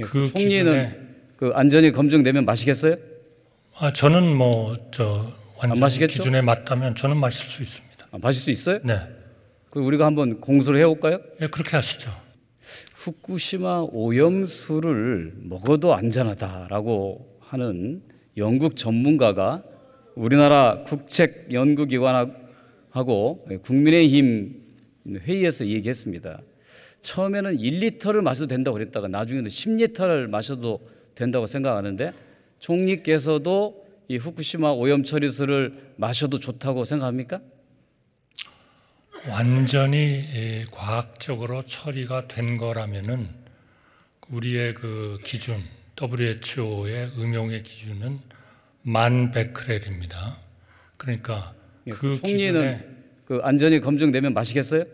예, 그 총리는 그 안전이 검증되면 마시겠어요? 저는 완전 마시겠죠? 기준에 맞다면 저는 마실 수 있습니다. 마실 수 있어요? 네, 그 우리가 한번 공수를 해볼까요? 예, 그렇게 하시죠. 후쿠시마 오염수를 먹어도 안전하다라고 하는 영국 전문가가 우리나라 국책연구기관하고 국민의힘 회의에서 얘기했습니다. 처음에는 1리터를 마셔도 된다고 그랬다가 나중에는 10리터를 마셔도 된다고 생각하는데 총리께서도 이 후쿠시마 오염 처리수를 마셔도 좋다고 생각합니까? 완전히 과학적으로 처리가 된 거라면은 우리의 그 기준 WHO의 음용의 기준은 1000베크렐입니다. 그러니까 그 총리는 기준에 그 안전이 검증되면 마시겠어요?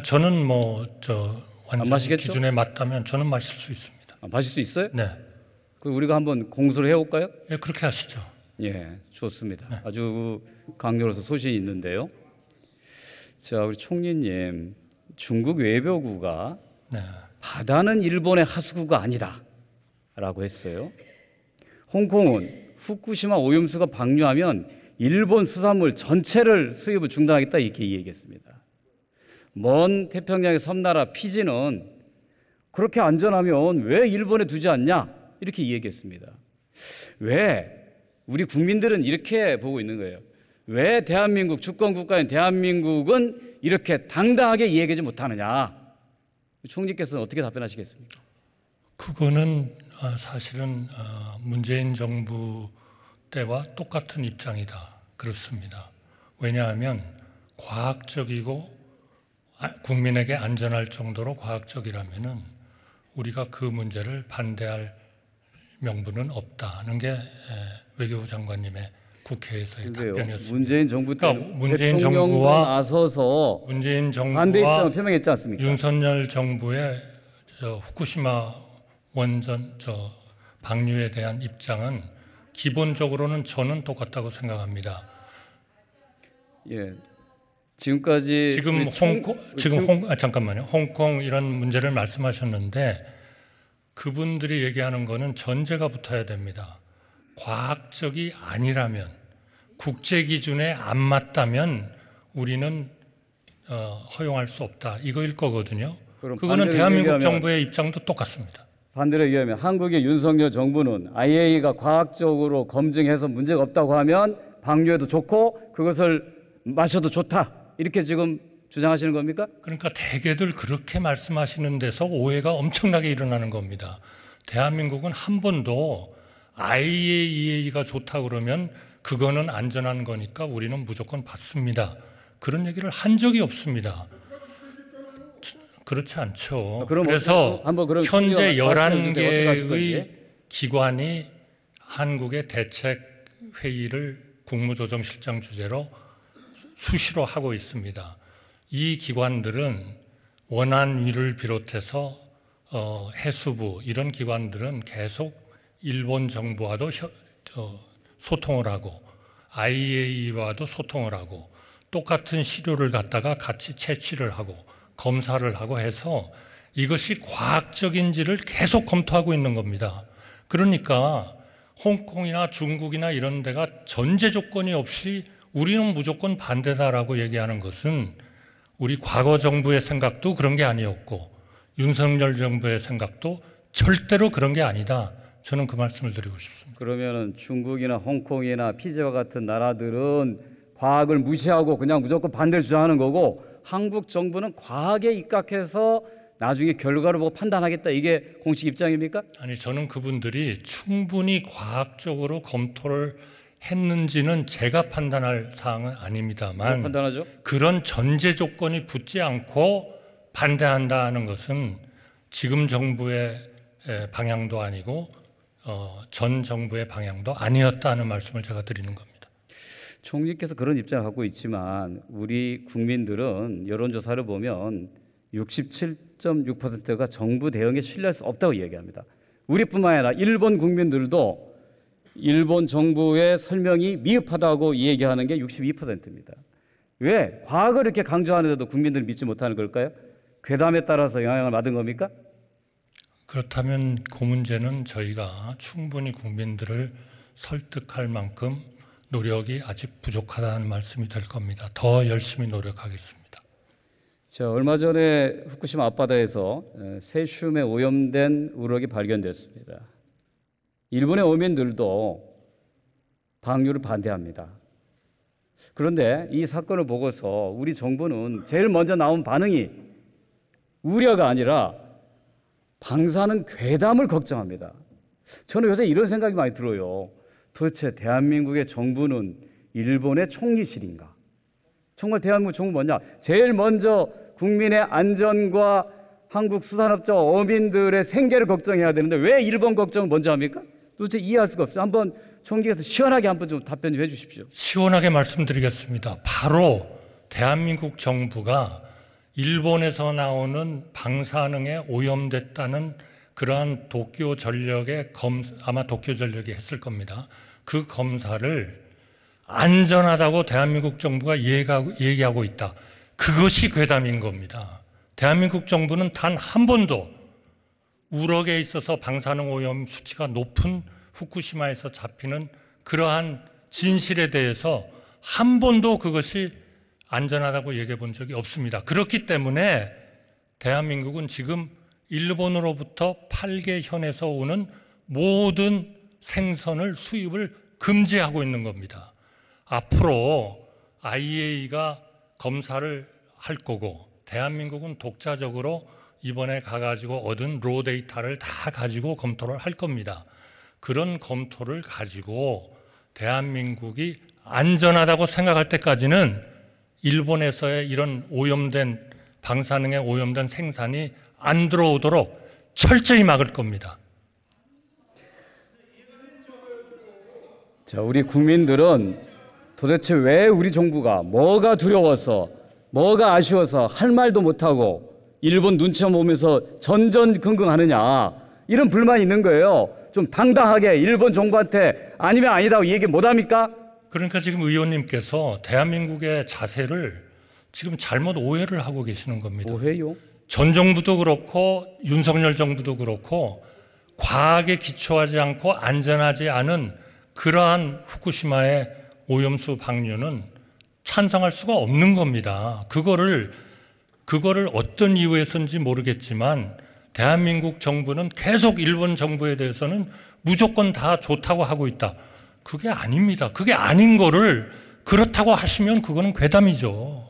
저는 완전 마시겠죠? 기준에 맞다면 저는 마실 수 있습니다. 마실 수 있어요? 네, 그 우리가 한번 공수를 해볼까요? 예, 그렇게 하시죠. 예, 좋습니다. 네. 아주 강렬해서 소신이 있는데요. 자, 우리 총리님, 중국 외교부가 네, 바다는 일본의 하수구가 아니다라고 했어요. 홍콩은 후쿠시마 오염수가 방류하면 일본 수산물 전체를 수입을 중단하겠다 이렇게 얘기했습니다. 먼 태평양의 섬나라 피지는 그렇게 안전하면 왜 일본에 두지 않냐 이렇게 얘기했습니다. 왜 우리 국민들은 이렇게 보고 있는 거예요. 왜 대한민국 주권국가인 대한민국은 이렇게 당당하게 얘기하지 못하느냐. 총리께서는 어떻게 답변하시겠습니까? 그거는 사실은 문재인 정부 때와 똑같은 입장이다. 그렇습니다. 왜냐하면 과학적이고 국민에게 안전할 정도로 과학적이라면은 우리가 그 문제를 반대할 명분은 없다는 게 외교부 장관님의 국회에서의 답변이었습니다. 문재인 정부 때 그러니까 문재인 대통령도 정부와 나서서 문재인 반대 입장을 정부와 표명했지 않습니까? 윤석열 정부의 후쿠시마 원전 방류에 대한 입장은 기본적으로는 저는 똑같다고 생각합니다. 예, 지금까지 지금 잠깐만요. 홍콩 이런 문제를 말씀하셨는데 그분들이 얘기하는 거는 전제가 붙어야 됩니다. 과학적이 아니라면 국제 기준에 안 맞다면 우리는 허용할 수 없다. 이거일 거거든요. 그거는 대한민국 정부의 입장도 똑같습니다. 반대로 얘기하면 한국의 윤석열 정부는 IAEA가 과학적으로 검증해서 문제가 없다고 하면 방류해도 좋고 그것을 마셔도 좋다. 이렇게 지금 주장하시는 겁니까? 그러니까 대개들 그렇게 말씀하시는 데서 오해가 엄청나게 일어나는 겁니다. 대한민국은 한 번도 IAEA가 좋다 그러면 그거는 안전한 거니까 우리는 무조건 받습니다. 그런 얘기를 한 적이 없습니다. 그렇지 않죠. 그래서 현재 11개의 기관이 한국의 대책회의를 국무조정실장 주재로 수시로 하고 있습니다. 이 기관들은 원안위를 비롯해서 해수부 이런 기관들은 계속 일본 정부와도 소통을 하고 IAEA와도 소통을 하고 똑같은 시료를 갖다가 같이 채취를 하고 검사를 하고 해서 이것이 과학적인지를 계속 검토하고 있는 겁니다. 그러니까 홍콩이나 중국이나 이런 데가 전제 조건이 없이 우리는 무조건 반대다라고 얘기하는 것은 우리 과거 정부의 생각도 그런 게 아니었고 윤석열 정부의 생각도 절대로 그런 게 아니다. 저는 그 말씀을 드리고 싶습니다. 그러면 중국이나 홍콩이나 피지와 같은 나라들은 과학을 무시하고 그냥 무조건 반대를 주장하는 거고 한국 정부는 과학에 입각해서 나중에 결과를 보고 판단하겠다. 이게 공식 입장입니까? 아니, 저는 그분들이 충분히 과학적으로 검토를 했는지는 제가 판단할 사항은 아닙니다만 판단하죠? 그런 전제 조건이 붙지 않고 반대한다는 것은 지금 정부의 방향도 아니고 전 정부의 방향도 아니었다는 말씀을 제가 드리는 겁니다. 총리께서 그런 입장을 갖고 있지만 우리 국민들은 여론조사를 보면 67.6%가 정부 대응에 신뢰할 수 없다고 이야기합니다. 우리뿐만 아니라 일본 국민들도 일본 정부의 설명이 미흡하다고 얘기하는 게 62%입니다. 왜? 과학을 이렇게 강조하는데도 국민들은 믿지 못하는 걸까요? 괴담에 따라서 영향을 받은 겁니까? 그렇다면 그 문제는 저희가 충분히 국민들을 설득할 만큼 노력이 아직 부족하다는 말씀이 될 겁니다. 더 열심히 노력하겠습니다. 얼마 전에 후쿠시마 앞바다에서 세슘에 오염된 우럭이 발견됐습니다. 일본의 어민들도 방류를 반대합니다. 그런데 이 사건을 보고서 우리 정부는 제일 먼저 나온 반응이 우려가 아니라 방사능 괴담을 걱정합니다. 저는 요새 이런 생각이 많이 들어요. 도대체 대한민국의 정부는 일본의 총리실인가? 정말 대한민국 정부 뭐냐? 제일 먼저 국민의 안전과 한국 수산업자 어민들의 생계를 걱정해야 되는데 왜 일본 걱정을 먼저 합니까? 도대체 이해할 수가 없어요. 한번 총리께서 시원하게 한번 좀 답변 좀 해주십시오. 시원하게 말씀드리겠습니다. 바로 대한민국 정부가 일본에서 나오는 방사능에 오염됐다는 그러한 도쿄 전력의 아마 도쿄 전력이 했을 겁니다. 그 검사를 안전하다고 대한민국 정부가 얘기하고 있다. 그것이 괴담인 겁니다. 대한민국 정부는 단 한 번도 우럭에 있어서 방사능 오염 수치가 높은 후쿠시마에서 잡히는 그러한 진실에 대해서 한 번도 그것이 안전하다고 얘기해 본 적이 없습니다. 그렇기 때문에 대한민국은 지금 일본으로부터 8개현에서 오는 모든 생선을 수입을 금지하고 있는 겁니다. 앞으로 IAEA가 검사를 할 거고 대한민국은 독자적으로 이번에 가가지고 얻은 로 데이터를 다 가지고 검토를 할 겁니다. 그런 검토를 가지고 대한민국이 안전하다고 생각할 때까지는 일본에서의 이런 오염된 방사능에 오염된 생산이 안 들어오도록 철저히 막을 겁니다. 자, 우리 국민들은 도대체 왜 우리 정부가 뭐가 두려워서 뭐가 아쉬워서 할 말도 못하고 일본 눈치만 보면서 전전긍긍하느냐 이런 불만이 있는 거예요. 좀 당당하게 일본 정부한테 아니면 아니다고 얘기 못합니까? 그러니까 지금 의원님께서 대한민국의 자세를 지금 잘못 오해를 하고 계시는 겁니다. 오해요? 전 정부도 그렇고 윤석열 정부도 그렇고 과학에 기초하지 않고 안전하지 않은 그러한 후쿠시마의 오염수 방류는 찬성할 수가 없는 겁니다. 그거를 어떤 이유에서인지 모르겠지만 대한민국 정부는 계속 일본 정부에 대해서는 무조건 다 좋다고 하고 있다. 그게 아닙니다. 그게 아닌 거를 그렇다고 하시면 그거는 괴담이죠.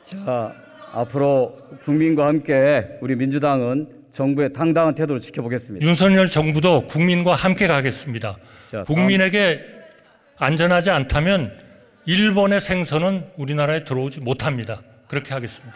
자, 앞으로 국민과 함께 우리 민주당은 정부의 당당한 태도를 지켜보겠습니다. 윤석열 정부도 국민과 함께 가겠습니다. 자, 국민에게 안전하지 않다면 일본의 생선은 우리나라에 들어오지 못합니다. 그렇게 하겠습니다.